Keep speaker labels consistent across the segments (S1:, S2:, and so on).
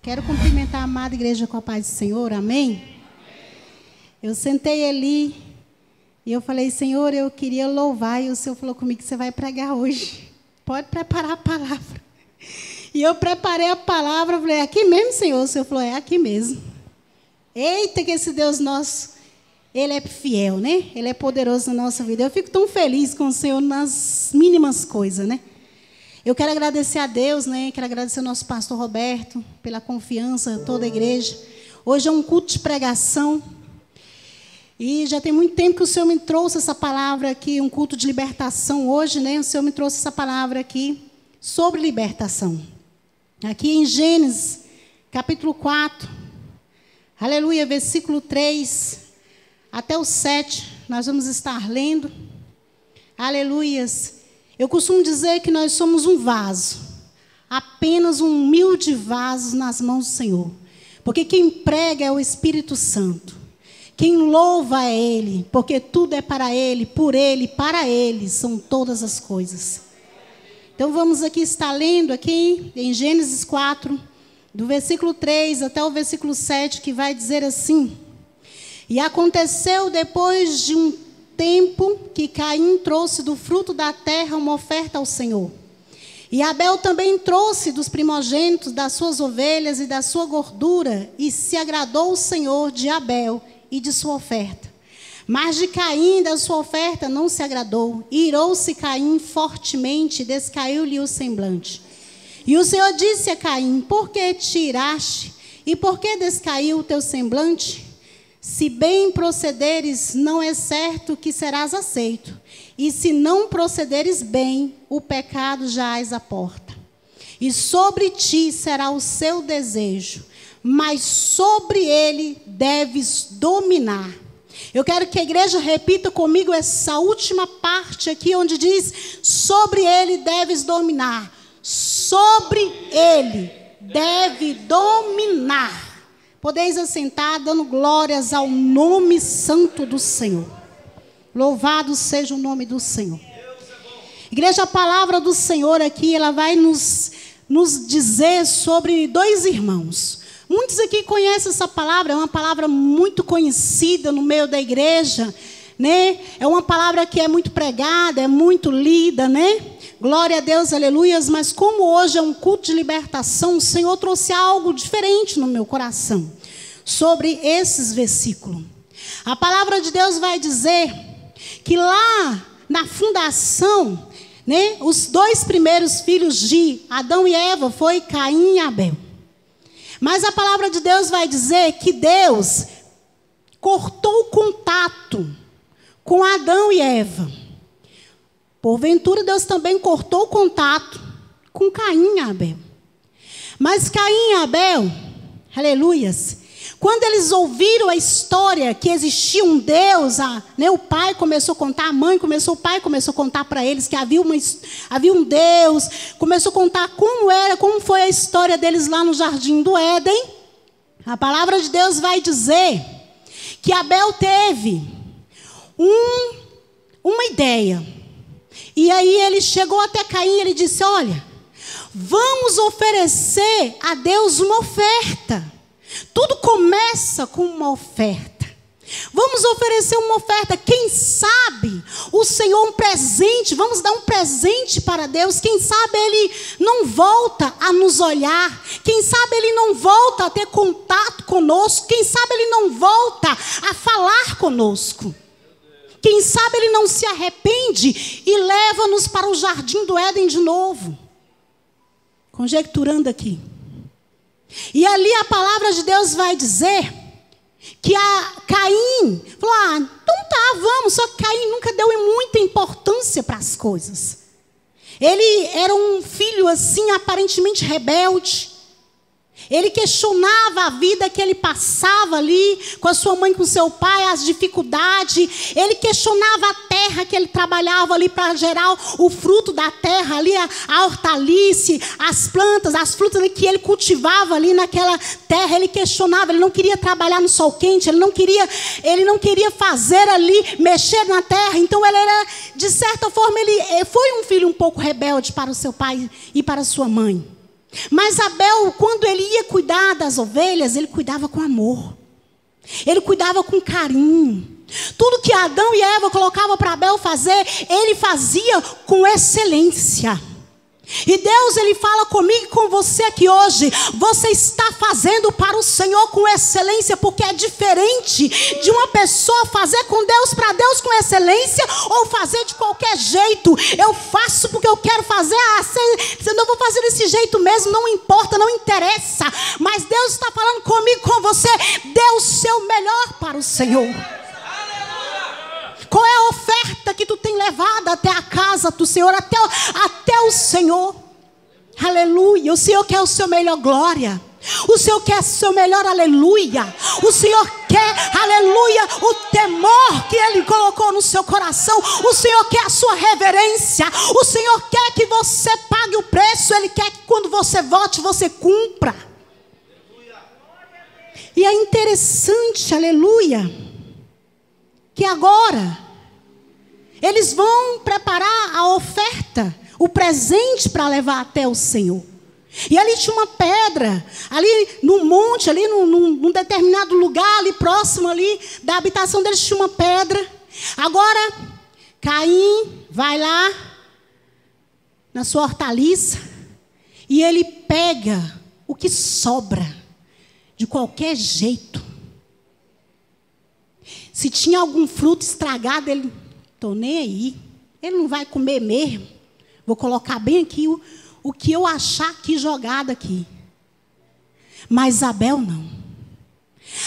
S1: Quero cumprimentar a amada igreja com a paz do Senhor, amém? Eu sentei ali e eu falei, Senhor, eu queria louvar, e o Senhor falou comigo que você vai pregar hoje. Pode preparar a palavra. E eu preparei a palavra, falei, é aqui mesmo, Senhor? O Senhor falou, é aqui mesmo. Eita, que esse Deus nosso, Ele é fiel, né? Ele é poderoso na nossa vida. Eu fico tão feliz com o Senhor nas mínimas coisas, né? Eu quero agradecer a Deus, né? Quero agradecer ao nosso pastor Roberto pela confiança, toda a igreja. Hoje é um culto de pregação. E já tem muito tempo que o Senhor me trouxe essa palavra aqui, um culto de libertação. Hoje, né? O Senhor me trouxe essa palavra aqui sobre libertação. Aqui em Gênesis, capítulo 4, aleluia, versículo 3 até o 7, nós vamos estar lendo. Aleluias. Eu costumo dizer que nós somos um vaso, apenas um humilde vaso nas mãos do Senhor. Porque quem prega é o Espírito Santo. Quem louva é Ele, porque tudo é para Ele, por Ele, para Ele, são todas as coisas. Então vamos aqui estar lendo aqui em Gênesis 4, do versículo 3 até o versículo 7, que vai dizer assim: E aconteceu depois de um tempo que Caim trouxe do fruto da terra uma oferta ao Senhor. E Abel também trouxe dos primogênitos das suas ovelhas e da sua gordura, e se agradou o Senhor de Abel e de sua oferta. Mas de Caim e da sua oferta não se agradou. E irou-se Caim fortemente, e descaiu-lhe o semblante. E o Senhor disse a Caim: Por que te iraste? E por que descaiu o teu semblante? Se bem procederes, não é certo que serás aceito. E se não procederes bem, o pecado jaz à porta. E sobre ti será o seu desejo, mas sobre ele deves dominar. Eu quero que a igreja repita comigo essa última parte aqui, onde diz: sobre ele deves dominar. Sobre ele deve dominar. Podeis assentar, dando glórias ao nome santo do Senhor. Louvado seja o nome do Senhor. Igreja, a palavra do Senhor aqui, ela vai nos dizer sobre dois irmãos. Muitos aqui conhecem essa palavra, é uma palavra muito conhecida no meio da igreja, né? É uma palavra que é muito pregada, é muito lida, né? Glória a Deus, aleluias. Mas como hoje é um culto de libertação, o Senhor trouxe algo diferente no meu coração sobre esses versículos. A palavra de Deus vai dizer que lá na fundação, né, os dois primeiros filhos de Adão e Eva foi Caim e Abel. Mas a palavra de Deus vai dizer que Deus cortou o contato com Adão e Eva. Porventura, Deus também cortou o contato com Caim e Abel. Mas Caim e Abel, aleluias, quando eles ouviram a história que existia um Deus, né, o pai começou a contar, a mãe começou, o pai começou a contar para eles que havia um Deus, começou a contar como foi a história deles lá no jardim do Éden. A palavra de Deus vai dizer que Abel teve uma ideia. E aí ele chegou até Caim e ele disse: olha, vamos oferecer a Deus uma oferta. Tudo começa com uma oferta. Vamos oferecer uma oferta. Quem sabe o Senhor um presente, vamos dar um presente para Deus. Quem sabe Ele não volta a nos olhar. Quem sabe Ele não volta a ter contato conosco. Quem sabe Ele não volta a falar conosco. Quem sabe Ele não se arrepende e leva-nos para o jardim do Éden de novo. Conjecturando aqui. E ali a palavra de Deus vai dizer que Caim falou: então tá, vamos. Só que Caim nunca deu muita importância para as coisas. Ele era um filho assim, aparentemente rebelde. Ele questionava a vida que ele passava ali com a sua mãe, com seu pai, as dificuldades. Ele questionava a terra que ele trabalhava ali para gerar o fruto da terra ali, a hortaliça, as plantas, as frutas ali que ele cultivava ali naquela terra. Ele questionava, ele não queria trabalhar no sol quente, ele não queria fazer ali, mexer na terra. Então ele era, de certa forma, ele foi um filho um pouco rebelde para o seu pai e para a sua mãe. Mas Abel, quando ele ia cuidar das ovelhas, ele cuidava com amor. Ele cuidava com carinho. Tudo que Adão e Eva colocavam para Abel fazer, ele fazia com excelência. E Deus, ele fala comigo e com você aqui hoje. Você está fazendo para o Senhor com excelência, porque é diferente de uma pessoa fazer com Deus, para Deus com excelência, ou fazer de qualquer jeito. Eu faço porque eu quero fazer, se eu não vou fazer desse jeito mesmo, não importa, não interessa. Mas Deus está falando comigo, com você. Dê o seu melhor para o Senhor. Qual é a oferta que tu tem levado até a casa do Senhor, até o Senhor? Aleluia. O Senhor quer o seu melhor glória. O Senhor quer o seu melhor aleluia. O Senhor quer, aleluia, o temor que Ele colocou no seu coração. O Senhor quer a sua reverência. O Senhor quer que você pague o preço. Ele quer que quando você volte, você cumpra. E é interessante, aleluia, que agora eles vão preparar a oferta, o presente para levar até o Senhor. E ali tinha uma pedra, ali no monte, ali num determinado lugar, ali próximo ali da habitação deles tinha uma pedra. Agora, Caim vai lá na sua hortaliça e ele pega o que sobra, de qualquer jeito. Se tinha algum fruto estragado, ele, estou nem aí. Ele não vai comer mesmo. Vou colocar bem aqui o que eu achar aqui jogado aqui. Mas Abel não.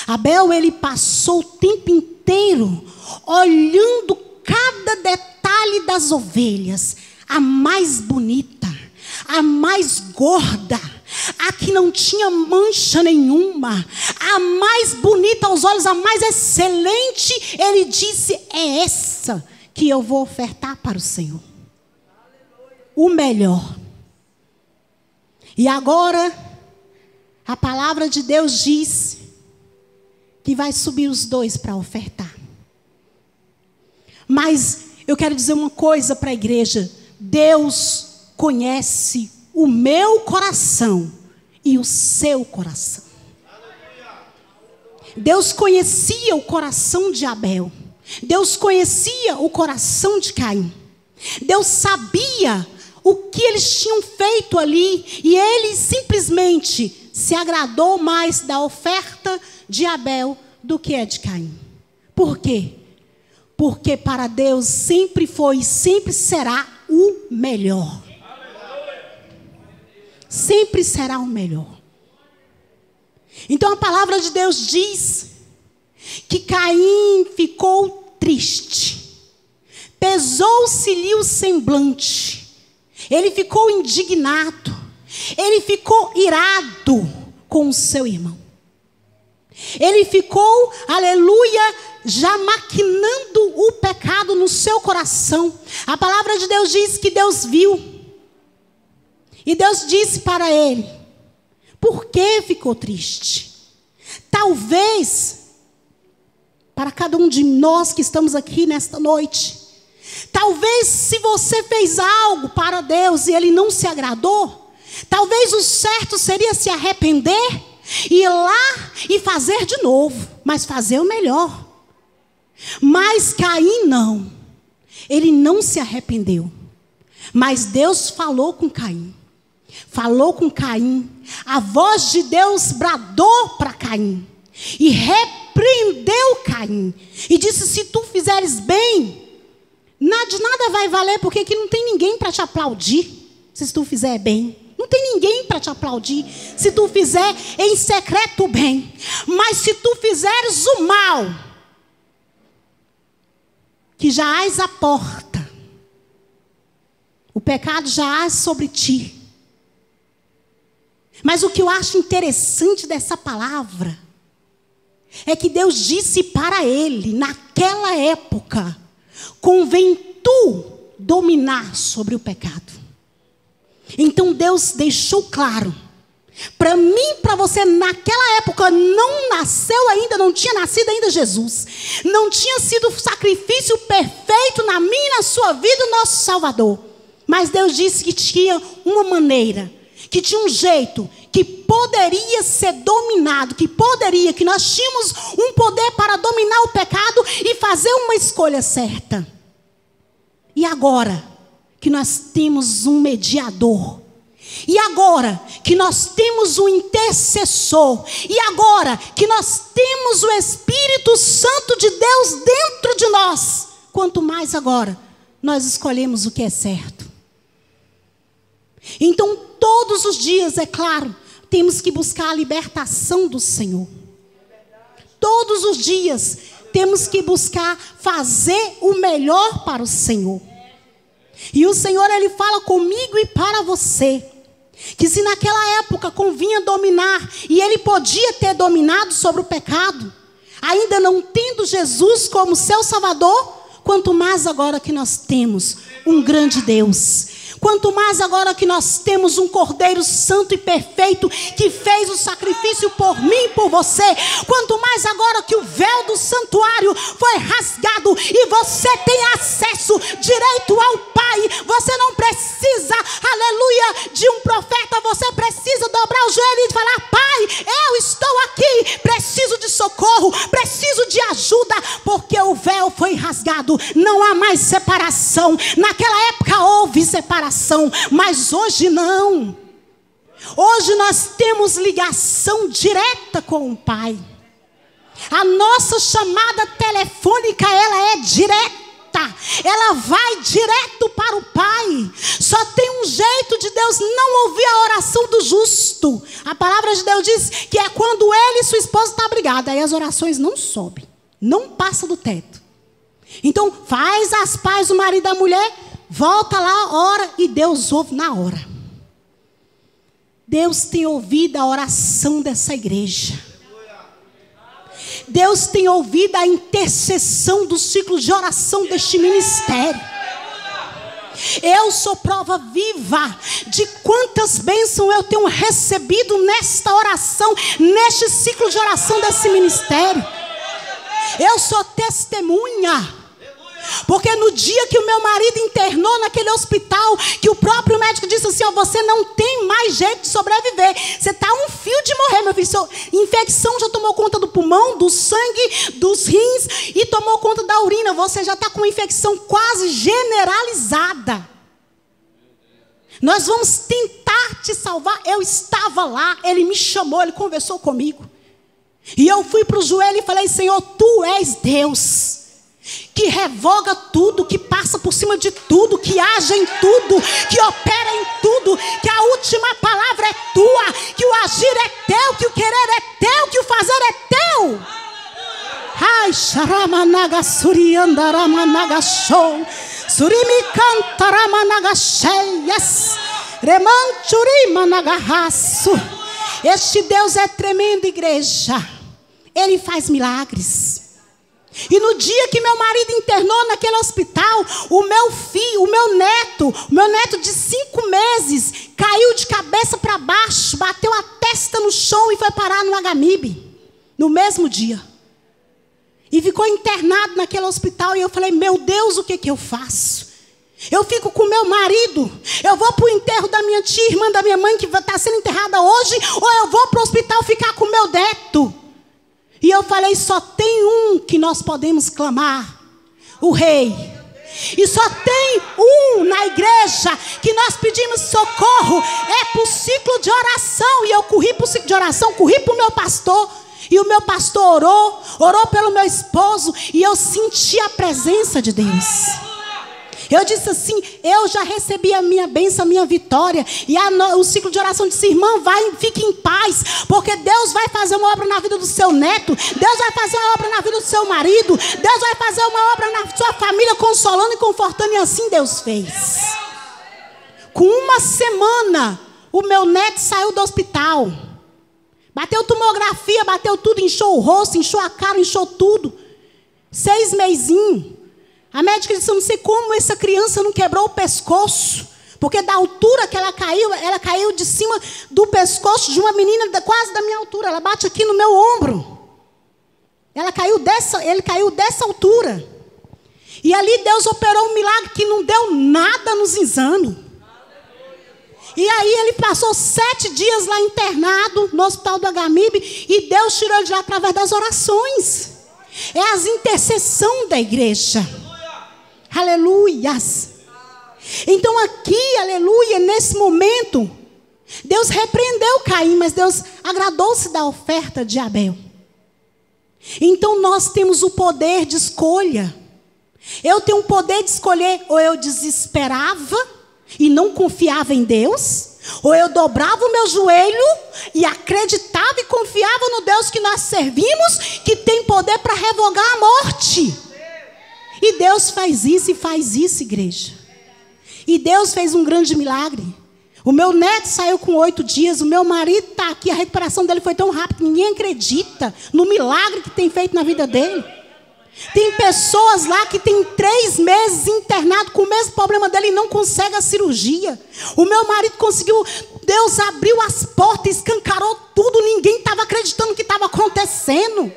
S1: Abel, ele passou o tempo inteiro olhando cada detalhe das ovelhas. A mais bonita, a mais gorda, a que não tinha mancha nenhuma, a mais bonita aos olhos, a mais excelente. Ele disse, é essa que eu vou ofertar para o Senhor. O melhor. E agora, a palavra de Deus diz que vai subir os dois para ofertar. Mas eu quero dizer uma coisa para a igreja. Deus conhece o meu coração e o seu coração. Deus conhecia o coração de Abel. Deus conhecia o coração de Caim. Deus sabia o que eles tinham feito ali. E ele simplesmente se agradou mais da oferta de Abel do que a de Caim. Por quê? Porque para Deus sempre foi e sempre será o melhor. Sempre será o melhor. Então a palavra de Deus diz que Caim ficou triste. Pesou-se-lhe o semblante. Ele ficou indignado. Ele ficou irado com o seu irmão. Ele ficou, aleluia, já maquinando o pecado no seu coração. A palavra de Deus diz que Deus viu. E Deus disse para ele, por que ficou triste? Talvez, para cada um de nós que estamos aqui nesta noite, talvez se você fez algo para Deus e Ele não se agradou, talvez o certo seria se arrepender, ir lá e fazer de novo, mas fazer o melhor. Mas Caim não, ele não se arrependeu, mas Deus falou com Caim. Falou com Caim, a voz de Deus bradou para Caim e repreendeu Caim e disse, se tu fizeres bem, de nada vai valer, porque aqui não tem ninguém para te aplaudir, se tu fizer bem. Não tem ninguém para te aplaudir, se tu fizer em secreto o bem. Mas se tu fizeres o mal, que já hás a porta, o pecado já há sobre ti. Mas o que eu acho interessante dessa palavra é que Deus disse para ele, naquela época, convém tu dominar sobre o pecado. Então Deus deixou claro, para mim e para você, naquela época não nasceu ainda, não tinha nascido ainda Jesus. Não tinha sido o sacrifício perfeito na minha e na sua vida, o nosso Salvador. Mas Deus disse que tinha uma maneira, que tinha um jeito, que poderia ser dominado, que nós tínhamos um poder para dominar o pecado e fazer uma escolha certa. E agora que nós temos um mediador, e agora que nós temos um intercessor, e agora que nós temos o Espírito Santo de Deus dentro de nós, quanto mais agora nós escolhemos o que é certo. Então todos os dias, é claro, temos que buscar a libertação do Senhor. Todos os dias temos que buscar fazer o melhor para o Senhor. E o Senhor, Ele fala comigo e para você, que se naquela época convinha dominar, e Ele podia ter dominado sobre o pecado, ainda não tendo Jesus como seu Salvador, quanto mais agora que nós temos um grande Deus, quanto mais agora que nós temos um Cordeiro Santo e perfeito, que fez o sacrifício por mim e por você, quanto mais agora que o véu do santuário foi rasgado, e você tem acesso direito ao Pai, você não precisa, aleluia, de um profeta, você precisa dobrar o joelho e falar: Pai, eu estou aqui, preciso de socorro, preciso de ajuda, porque o véu foi rasgado, não há mais separação. Naquela época houve separação, mas hoje não. Hoje nós temos ligação direta com o Pai. A nossa chamada telefônica, ela é direta. Ela vai direto para o Pai. Só tem um jeito de Deus não ouvir a oração do justo. A palavra de Deus diz que é quando ele e sua esposa estão brigados. Aí as orações não sobem, não passam do teto. Então faz as pazes o marido e a mulher, volta lá, ora, e Deus ouve na hora. Deus tem ouvido a oração dessa igreja. Deus tem ouvido a intercessão do ciclo de oração deste ministério. Eu sou prova viva de quantas bênçãos eu tenho recebido nesta oração, neste ciclo de oração desse ministério. Eu sou testemunha. Porque no dia que o meu marido internou naquele hospital, que o próprio médico disse assim: ó, você não tem mais jeito de sobreviver, você está um fio de morrer, meu filho. Sua infecção já tomou conta do pulmão, do sangue, dos rins, e tomou conta da urina. Você já está com uma infecção quase generalizada. Nós vamos tentar te salvar. Eu estava lá, ele me chamou, ele conversou comigo, e eu fui para o joelho e falei: Senhor, tu és Deus que revoga tudo, que passa por cima de tudo, que age em tudo, que opera em tudo, que a última palavra é tua, que o agir é teu, que o querer é teu, que o fazer é teu. Ai, sharamanaga suriandaramanaga show, surimi cantaramanaga cheias, remanchurima raço. Este Deus é tremendo, igreja. Ele faz milagres. E no dia que meu marido internou naquele hospital, o meu neto de 5 meses, caiu de cabeça para baixo, bateu a testa no chão e foi parar no HMIB, no mesmo dia. E ficou internado naquele hospital, e eu falei: meu Deus, o que eu faço? Eu fico com meu marido, eu vou para o enterro da minha tia, irmã da minha mãe, que está sendo enterrada hoje, ou eu vou para o hospital ficar com meu neto? E eu falei: só tem um que nós podemos clamar, o Rei. E só tem um na igreja que nós pedimos socorro, é para o ciclo de oração. E eu corri para o ciclo de oração, corri para o meu pastor. E o meu pastor orou pelo meu esposo, e eu senti a presença de Deus. Eu disse assim: eu já recebi a minha bênção, a minha vitória. E o ciclo de oração disse: irmã, fique em paz, porque Deus vai fazer uma obra na vida do seu neto, Deus vai fazer uma obra na vida do seu marido, Deus vai fazer uma obra na sua família, consolando e confortando. E assim Deus fez. Com uma semana, o meu neto saiu do hospital. Bateu tomografia, bateu tudo, inchou o rosto, inchou a cara, inchou tudo. 6 mesinhos. A médica disse: eu não sei como essa criança não quebrou o pescoço, porque da altura que ela caiu de cima do pescoço de uma menina quase da minha altura. Ela bate aqui no meu ombro. Ele caiu dessa altura. E ali Deus operou um milagre que não deu nada nos exames. E aí ele passou 7 dias lá internado no hospital do HMIB e Deus tirou ele de lá através das orações. É as intercessões da igreja. Aleluias. Então aqui, aleluia, nesse momento, Deus repreendeu Caim, mas Deus agradou-se da oferta de Abel. Então nós temos o poder de escolha. Eu tenho o poder de escolher, ou eu desesperava e não confiava em Deus, ou eu dobrava o meu joelho e acreditava e confiava no Deus que nós servimos, que tem poder para revogar a morte. E Deus faz isso e faz isso, igreja. E Deus fez um grande milagre. O meu neto saiu com 8 dias, o meu marido está aqui, a recuperação dele foi tão rápida, ninguém acredita no milagre que tem feito na vida dele. Tem pessoas lá que tem 3 meses internado com o mesmo problema dele e não consegue a cirurgia. O meu marido conseguiu, Deus abriu as portas, escancarou tudo, ninguém estava acreditando o que estava acontecendo.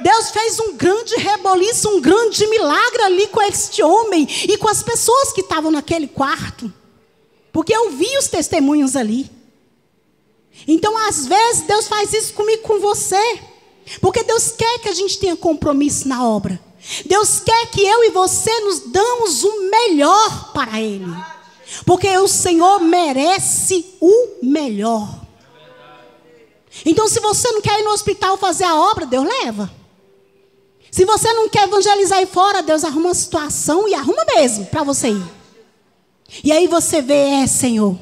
S1: Deus fez um grande reboliço, um grande milagre ali com este homem e com as pessoas que estavam naquele quarto. Porque eu vi os testemunhos ali. Então, às vezes, Deus faz isso comigo, com você. Porque Deus quer que a gente tenha compromisso na obra. Deus quer que eu e você nos damos o melhor para Ele. Porque o Senhor merece o melhor. Então, se você não quer ir no hospital fazer a obra, Deus leva. Se você não quer evangelizar aí fora, Deus arruma uma situação e arruma mesmo para você ir. E aí você vê, Senhor,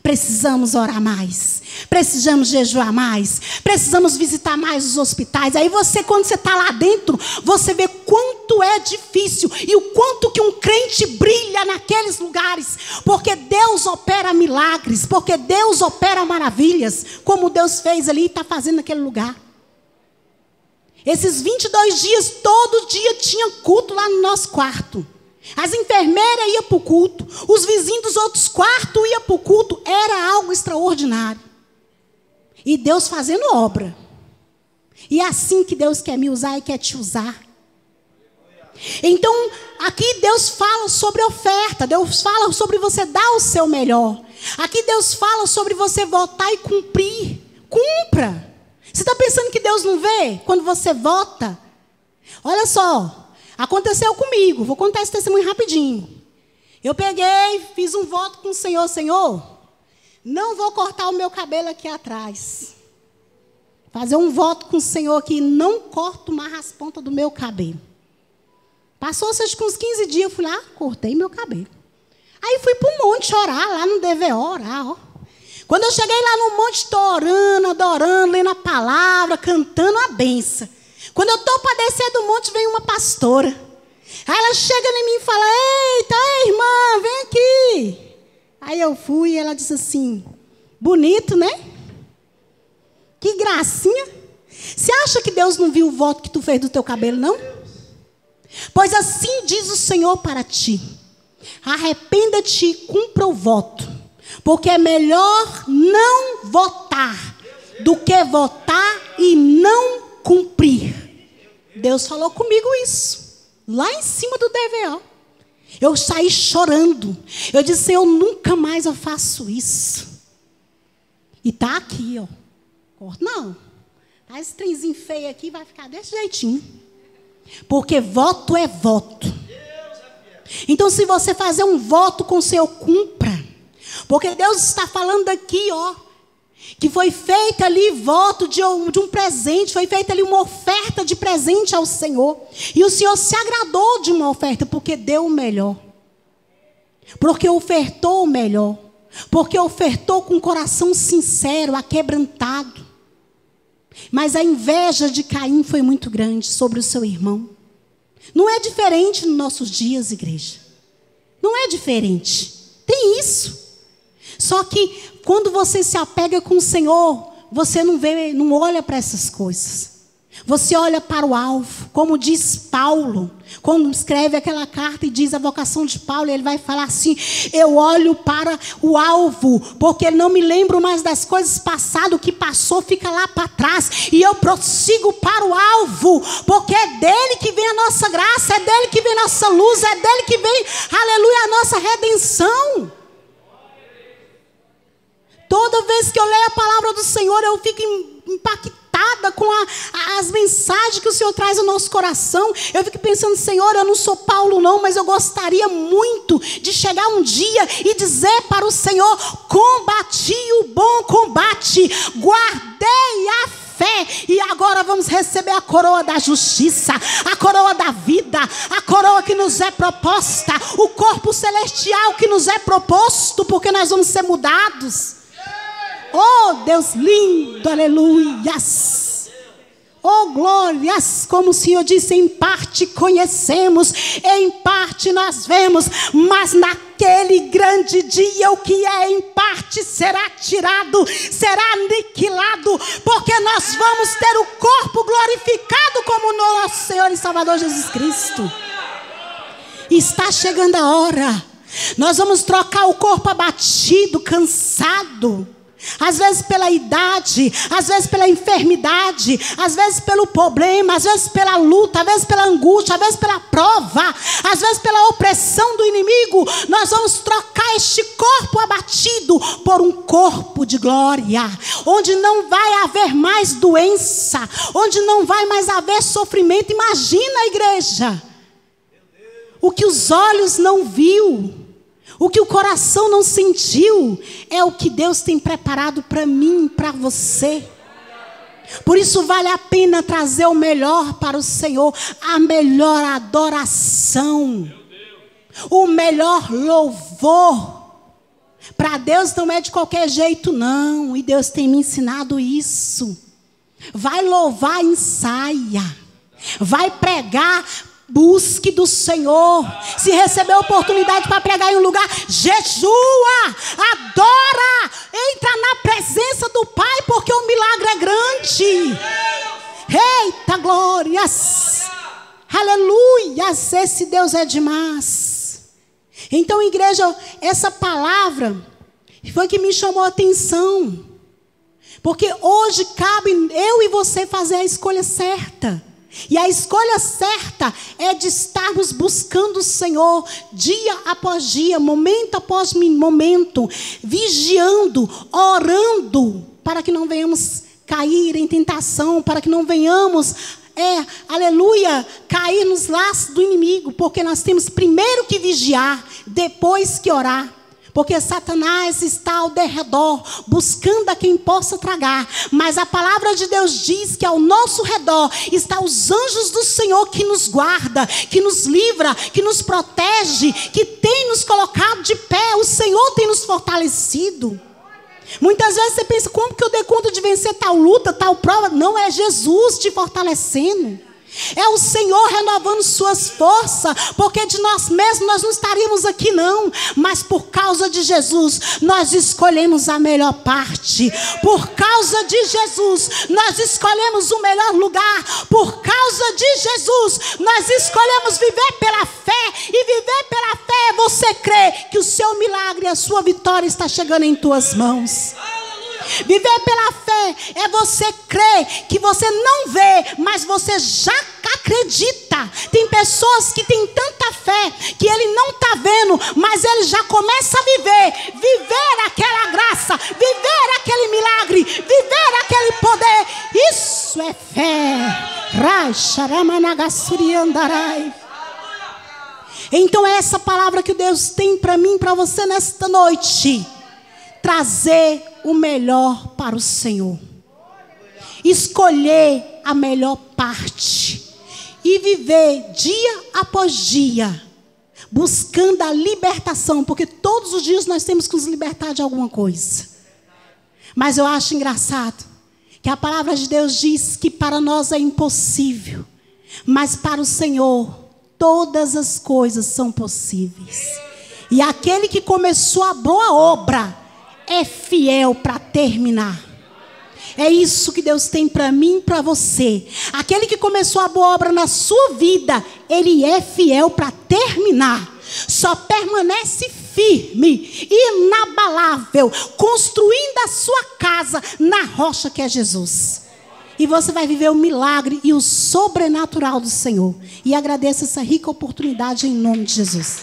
S1: precisamos orar mais, precisamos jejuar mais, precisamos visitar mais os hospitais. Aí você, quando você está lá dentro, você vê quanto é difícil e o quanto que um crente brilha naqueles lugares. Porque Deus opera milagres, porque Deus opera maravilhas, como Deus fez ali e está fazendo naquele lugar. Esses 22 dias, todo dia tinha culto lá no nosso quarto. As enfermeiras iam para o culto. Os vizinhos dos outros quartos iam para o culto. Era algo extraordinário. E Deus fazendo obra. E é assim que Deus quer me usar e quer te usar. Então, aqui Deus fala sobre oferta. Deus fala sobre você dar o seu melhor. Aqui Deus fala sobre você votar e cumprir. Cumpra. Você está pensando que Deus não vê quando você vota? Olha só, aconteceu comigo. Vou contar esse testemunho rapidinho. Eu peguei, fiz um voto com o Senhor. Senhor, não vou cortar o meu cabelo aqui atrás. Fazer um voto com o Senhor aqui, não corto mais as pontas do meu cabelo. Passou, acho que uns 15 dias, eu fui lá, cortei meu cabelo. Aí fui para o monte orar, lá no DVO, orar, ó. Quando eu cheguei lá no monte, estou orando, adorando, lendo a palavra, cantando a benção. Quando eu estou para descer do monte, vem uma pastora. Aí ela chega em mim e fala, eita, irmã, vem aqui. Aí eu fui e ela disse assim, bonito, né? Que gracinha. Você acha que Deus não viu o voto que tu fez do teu cabelo, não? Pois assim diz o Senhor para ti. Arrependa-te e cumpra o voto. Porque é melhor não votar do que votar e não cumprir. Deus falou comigo isso. Lá em cima do DVO. Eu saí chorando. Eu disse, Senhor, nunca mais eu faço isso. E tá aqui, ó. Corto não. Tá esse trenzinho feio aqui, vai ficar desse jeitinho. Porque voto é voto. Então, se você fazer um voto com o Senhor, cumpra. Porque Deus está falando aqui, ó, que foi feito ali voto de um presente, foi feita ali uma oferta de presente ao Senhor. E o Senhor se agradou de uma oferta, porque deu o melhor. Porque ofertou o melhor. Porque ofertou com o coração sincero, aquebrantado. Mas a inveja de Caim foi muito grande sobre o seu irmão. Não é diferente nos nossos dias, igreja. Não é diferente. Tem isso. Só que quando você se apega com o Senhor, você não vê, não olha para essas coisas. Você olha para o alvo, como diz Paulo, quando escreve aquela carta e diz a vocação de Paulo, ele vai falar assim, eu olho para o alvo, porque não me lembro mais das coisas passadas, o que passou fica lá para trás, e eu prossigo para o alvo, porque é dele que vem a nossa graça, é dele que vem a nossa luz, é dele que vem, aleluia, a nossa redenção. vezes que eu leio a palavra do Senhor, eu fico impactada com as mensagens que o Senhor traz ao nosso coração. Eu fico pensando, Senhor, eu não sou Paulo não, mas eu gostaria muito de chegar um dia e dizer para o Senhor: combati o bom combate, guardei a fé, e agora vamos receber a coroa da justiça, a coroa da vida, a coroa que nos é proposta, o corpo celestial que nos é proposto, porque nós vamos ser mudados. Oh, Deus lindo, aleluias. Oh, glórias, como o Senhor disse, em parte conhecemos, em parte nós vemos, mas naquele grande dia o que é em parte será tirado, será aniquilado, porque nós vamos ter o corpo glorificado como nosso Senhor e Salvador Jesus Cristo. Está chegando a hora, nós vamos trocar o corpo abatido, cansado, às vezes pela idade, às vezes pela enfermidade, às vezes pelo problema, às vezes pela luta, às vezes pela angústia, às vezes pela prova, às vezes pela opressão do inimigo. Nós vamos trocar este corpo abatido por um corpo de glória, onde não vai haver mais doença, onde não vai mais haver sofrimento. Imagina, igreja, o que os olhos não viu, o que o coração não sentiu, é o que Deus tem preparado para mim, para você. Por isso vale a pena trazer o melhor para o Senhor, a melhor adoração, o melhor louvor. Para Deus não é de qualquer jeito não, e Deus tem me ensinado isso. Vai louvar, ensaia. Vai pregar, busque do Senhor. Se receber a oportunidade para pregar em um lugar, jejua, adora, entra na presença do Pai, porque o milagre é grande. Eita, glórias, aleluias, esse Deus é demais. Então, igreja, essa palavra foi que me chamou a atenção, porque hoje cabe eu e você fazer a escolha certa. E a escolha certa é de estarmos buscando o Senhor dia após dia, momento após momento, vigiando, orando, para que não venhamos cair em tentação, para que não venhamos, aleluia, cair nos laços do inimigo, porque nós temos primeiro que vigiar, depois que orar. Porque Satanás está ao derredor, buscando a quem possa tragar. Mas a palavra de Deus diz que ao nosso redor estão os anjos do Senhor que nos guarda, que nos livra, que nos protege, que tem nos colocado de pé. O Senhor tem nos fortalecido. Muitas vezes você pensa, como que eu dei conta de vencer tal luta, tal prova? Não, é Jesus te fortalecendo. É o Senhor renovando suas forças, porque de nós mesmos nós não estaríamos aqui não, mas por causa de Jesus nós escolhemos a melhor parte, por causa de Jesus nós escolhemos o melhor lugar, por causa de Jesus nós escolhemos viver pela fé, e viver pela fé é você crer que o seu milagre e a sua vitória está chegando em tuas mãos. Viver pela fé é você crer que você não vê, mas você já acredita. Tem pessoas que têm tanta fé que ele não está vendo, mas ele já começa a viver aquela graça, viver aquele milagre, viver aquele poder. Isso é fé. Então é essa palavra que Deus tem para mim, para você nesta noite. Trazer o melhor para o Senhor, escolher a melhor parte e viver dia após dia buscando a libertação, porque todos os dias nós temos que nos libertar de alguma coisa. Mas eu acho engraçado que a palavra de Deus diz que para nós é impossível, mas para o Senhor todas as coisas são possíveis. E aquele que começou a boa obra é fiel para terminar. É isso que Deus tem para mim e para você. Aquele que começou a boa obra na sua vida, ele é fiel para terminar. Só permanece firme, inabalável, construindo a sua casa na rocha que é Jesus. E você vai viver o milagre e o sobrenatural do Senhor. E agradeço essa rica oportunidade em nome de Jesus.